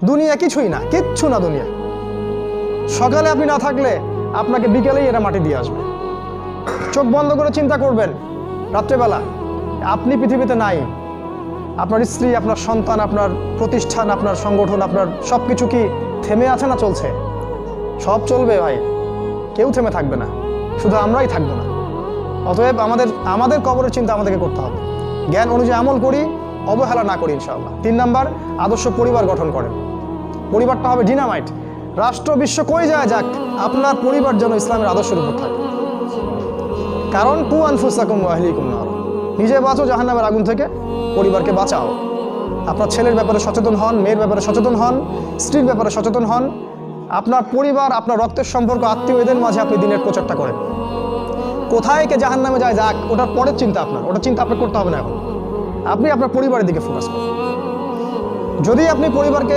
দুনিয়া কিছুই না, কিচ্ছু না দুনিয়া। সকালে আপনি না থাকলে আপনাকে বিকেলেই এরা মাটি দিয়ে আসবে। চোখ বন্ধ করে চিন্তা করবেন, রাত্রেবেলা আপনি পৃথিবীতে নাই, আপনার স্ত্রী, আপনার সন্তান, আপনার প্রতিষ্ঠান, আপনার সংগঠন, আপনার সব কিছু কি থেমে আছে না চলছে? সব চলবে ভাই, কেউ থেমে থাকবে না, শুধু আমরাই থাকবো না। অতএব আমাদের কবরের চিন্তা আমাদেরকে করতে হবে। জ্ঞান অনুযায়ী আমল করি, অবহেলা না করি ইনশাআল্লাহ। 3 নাম্বার, আদর্শ পরিবার গঠন করেন। পরিবারটা হবে ডিনামাইট। রাষ্ট্র বিশ্ব কই যায় যাক, আপনার পরিবার যেন ইসলামের আদর্শের উপর থাকে। কারণ কু আনফুসাকুম ওয়া আহলিকুম নার, নিজে বাঁচো জাহান্নামের আগুন থেকে, পরিবারকে বাঁচাও। আপনার ছেলের ব্যাপারে সচেতন হন, মেয়ের ব্যাপারে সচেতন হন, স্ত্রীর ব্যাপারে সচেতন হন। আপনার পরিবার, আপনার রক্তের সম্পর্ক, আত্মীয়, এদের মাঝে আপনি দিনের প্রচারটা করেন। কোথায় কে জাহান্নামে যায় যাক, ওটার পরের চিন্তা আপনার, ওটা চিন্তা আপনার করতে হবে না। এখন আপনি আপনার পরিবারের দিকে ফোকাস করুন। যদি আপনি পরিবারকে